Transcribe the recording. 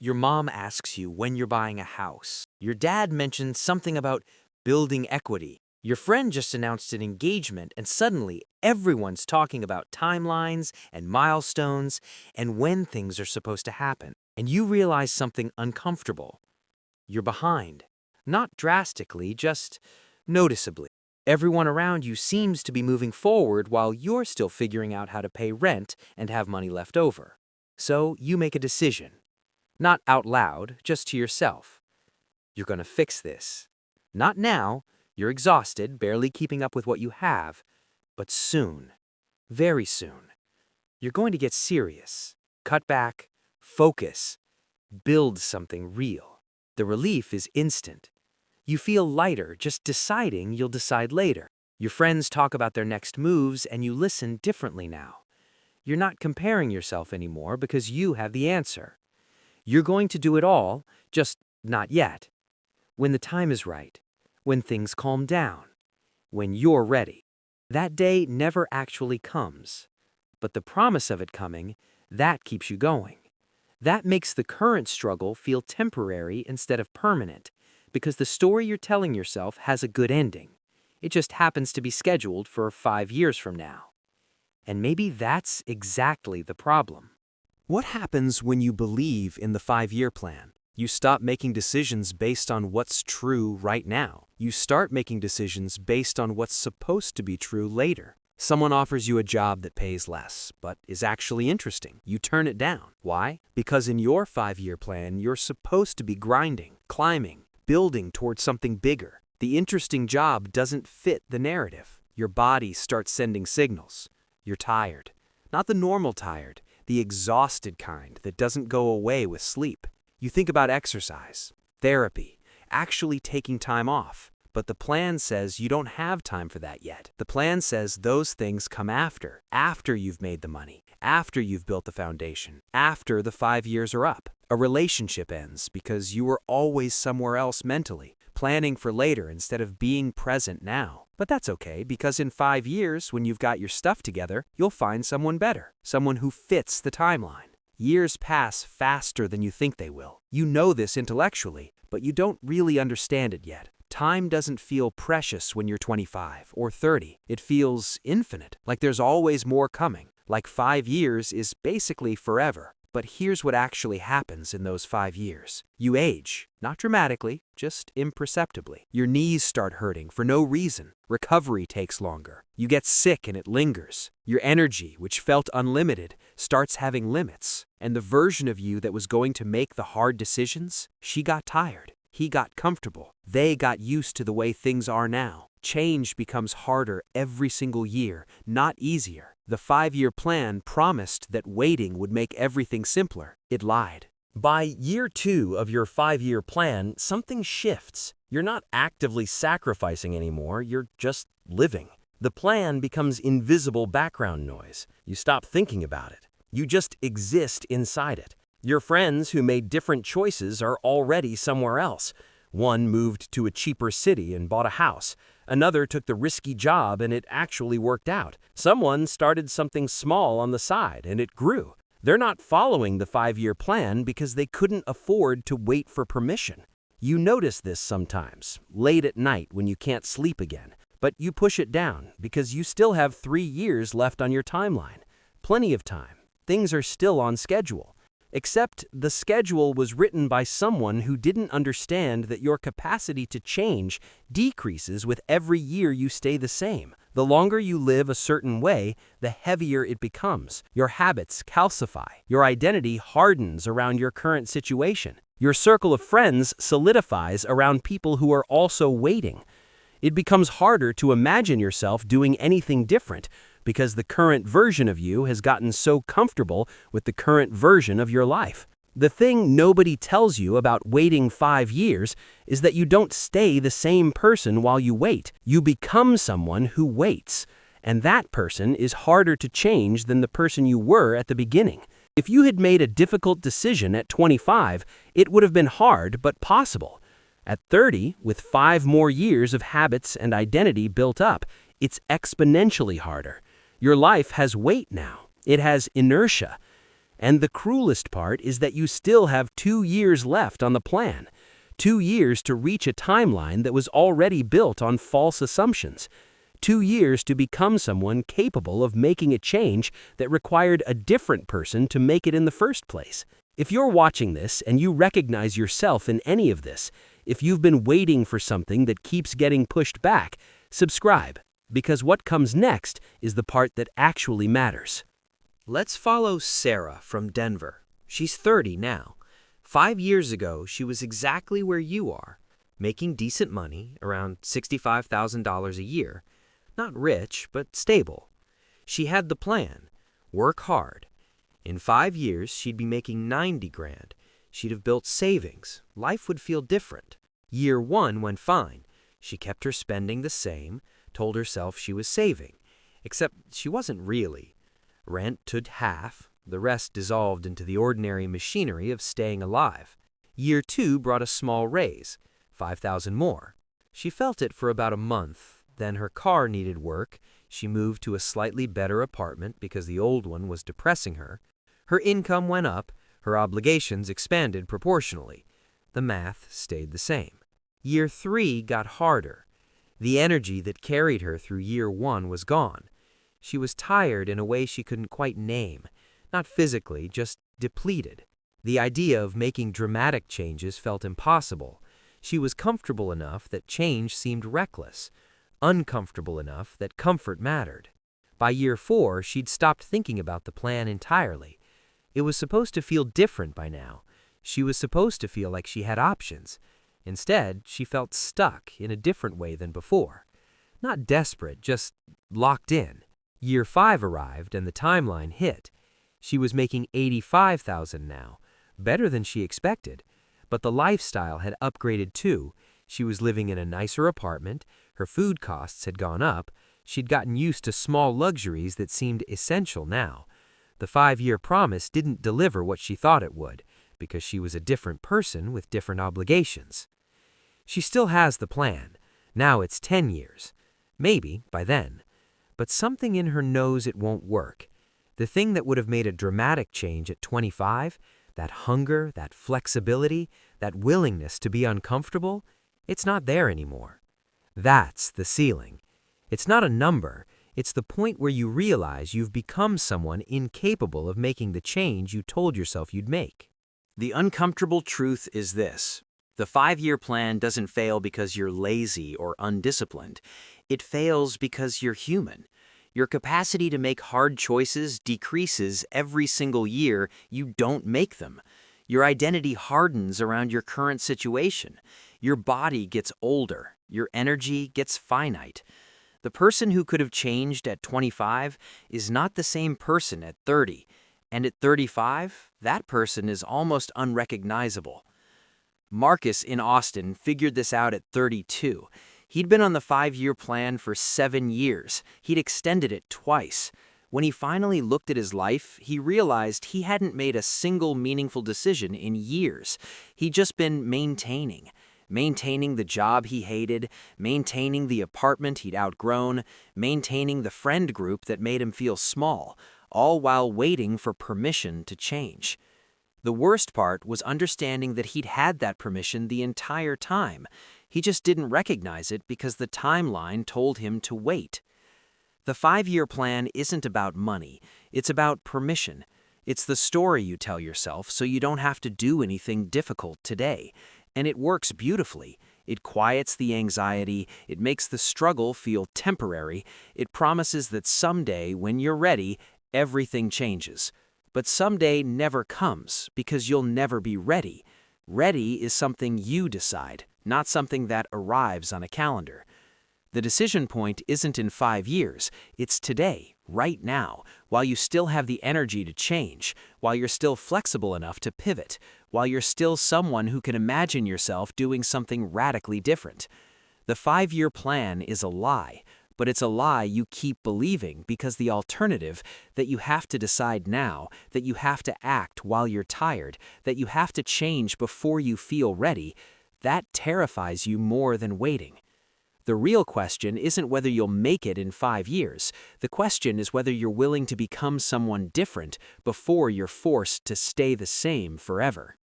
Your mom asks you when you're buying a house. Your dad mentions something about building equity. Your friend just announced an engagement, and suddenly everyone's talking about timelines and milestones and when things are supposed to happen. And you realize something uncomfortable. You're behind. Not drastically, just noticeably. Everyone around you seems to be moving forward while you're still figuring out how to pay rent and have money left over. So you make a decision. Not out loud, just to yourself. You're going to fix this. Not now. You're exhausted, barely keeping up with what you have. But soon, very soon, you're going to get serious. Cut back, focus, build something real. The relief is instant. You feel lighter just deciding you'll decide later. Your friends talk about their next moves and you listen differently now. You're not comparing yourself anymore because you have the answer. You're going to do it all, just not yet. When the time is right, when things calm down, when you're ready. That day never actually comes. But the promise of it coming, that keeps you going. That makes the current struggle feel temporary instead of permanent, because the story you're telling yourself has a good ending. It just happens to be scheduled for 5 years from now. And maybe that's exactly the problem. What happens when you believe in the 5-year plan? You stop making decisions based on what's true right now. You start making decisions based on what's supposed to be true later. Someone offers you a job that pays less, but is actually interesting. You turn it down. Why? Because in your 5-year plan, you're supposed to be grinding, climbing, building towards something bigger. The interesting job doesn't fit the narrative. Your body starts sending signals. You're tired. Not the normal tired, the exhausted kind that doesn't go away with sleep. You think about exercise, therapy, actually taking time off. But the plan says you don't have time for that yet. The plan says those things come after you've made the money, after you've built the foundation, after the 5 years are up. A relationship ends because you were always somewhere else mentally, planning for later instead of being present now. But that's okay, because in 5 years, when you've got your stuff together, you'll find someone better, someone who fits the timeline. Years pass faster than you think they will. You know this intellectually, but you don't really understand it yet. Time doesn't feel precious when you're 25 or 30. It feels infinite, like there's always more coming, like 5 years is basically forever. But here's what actually happens in those 5 years. You age, not dramatically, just imperceptibly. Your knees start hurting for no reason. Recovery takes longer. You get sick and it lingers. Your energy, which felt unlimited, starts having limits. And the version of you that was going to make the hard decisions, she got tired. He got comfortable. They got used to the way things are now. Change becomes harder every single year, not easier. The 5-year plan promised that waiting would make everything simpler. It lied. By year 2 of your 5-year plan, something shifts. You're not actively sacrificing anymore, you're just living. The plan becomes invisible background noise. You stop thinking about it. You just exist inside it. Your friends who made different choices are already somewhere else. One moved to a cheaper city and bought a house. Another took the risky job and it actually worked out. Someone started something small on the side and it grew. They're not following the 5-year plan because they couldn't afford to wait for permission. You notice this sometimes, late at night when you can't sleep again. But you push it down because you still have 3 years left on your timeline. Plenty of time. Things are still on schedule. Except the schedule was written by someone who didn't understand that your capacity to change decreases with every year you stay the same. The longer you live a certain way, the heavier it becomes. Your habits calcify. Your identity hardens around your current situation. Your circle of friends solidifies around people who are also waiting. It becomes harder to imagine yourself doing anything different because the current version of you has gotten so comfortable with the current version of your life. The thing nobody tells you about waiting 5 years is that you don't stay the same person while you wait. You become someone who waits, and that person is harder to change than the person you were at the beginning. If you had made a difficult decision at 25, it would have been hard but possible. At 30, with 5 more years of habits and identity built up, it's exponentially harder. Your life has weight now. It has inertia. And the cruelest part is that you still have 2 years left on the plan. 2 years to reach a timeline that was already built on false assumptions. 2 years to become someone capable of making a change that required a different person to make it in the first place. If you're watching this and you recognize yourself in any of this, if you've been waiting for something that keeps getting pushed back, subscribe, because what comes next is the part that actually matters. Let's follow Sarah from Denver. She's 30 now. 5 years ago, she was exactly where you are, making decent money, around $65,000 a year. Not rich, but stable. She had the plan: work hard. In 5 years, she'd be making 90 grand. She'd have built savings. Life would feel different. Year 1 went fine. She kept her spending the same, told herself she was saving. Except she wasn't really. Rent took half. The rest dissolved into the ordinary machinery of staying alive. Year 2 brought a small raise, 5,000 more. She felt it for about a month. Then her car needed work. She moved to a slightly better apartment because the old one was depressing her. Her income went up. Her obligations expanded proportionally. The math stayed the same. Year 3 got harder. The energy that carried her through year 1 was gone. She was tired in a way she couldn't quite name. Not physically, just depleted. The idea of making dramatic changes felt impossible. She was comfortable enough that change seemed reckless. Uncomfortable enough that comfort mattered. By year 4, she'd stopped thinking about the plan entirely. It was supposed to feel different by now. She was supposed to feel like she had options. Instead, she felt stuck in a different way than before. Not desperate, just locked in. Year 5 arrived and the timeline hit. She was making $85,000 now, better than she expected. But the lifestyle had upgraded too. She was living in a nicer apartment. Her food costs had gone up. She'd gotten used to small luxuries that seemed essential now. The 5-year promise didn't deliver what she thought it would, because she was a different person with different obligations. She still has the plan. Now it's 10 years. Maybe by then. But something in her knows it won't work. The thing that would have made a dramatic change at 25, that hunger, that flexibility, that willingness to be uncomfortable, it's not there anymore. That's the ceiling. It's not a number. It's the point where you realize you've become someone incapable of making the change you told yourself you'd make. The uncomfortable truth is this: the 5-year plan doesn't fail because you're lazy or undisciplined. It fails because you're human. Your capacity to make hard choices decreases every single year you don't make them. Your identity hardens around your current situation. Your body gets older. Your energy gets finite. The person who could have changed at 25 is not the same person at 30. And at 35, that person is almost unrecognizable. Marcus in Austin figured this out at 32. He'd been on the 5-year plan for 7 years. He'd extended it twice. When he finally looked at his life, he realized he hadn't made a single meaningful decision in years. He'd just been maintaining the job he hated, maintaining the apartment he'd outgrown, maintaining the friend group that made him feel small, all while waiting for permission to change. The worst part was understanding that he'd had that permission the entire time. He just didn't recognize it because the timeline told him to wait. The 5-year plan isn't about money. It's about permission. It's the story you tell yourself so you don't have to do anything difficult today. And it works beautifully. It quiets the anxiety. It makes the struggle feel temporary. It promises that someday, when you're ready, everything changes. But someday never comes because you'll never be ready. Ready is something you decide, not something that arrives on a calendar. The decision point isn't in 5 years. It's today, right now, while you still have the energy to change, while you're still flexible enough to pivot, while you're still someone who can imagine yourself doing something radically different. The 5-year plan is a lie, but it's a lie you keep believing because the alternative, that you have to decide now, that you have to act while you're tired, that you have to change before you feel ready, that terrifies you more than waiting. The real question isn't whether you'll make it in 5 years. The question is whether you're willing to become someone different before you're forced to stay the same forever.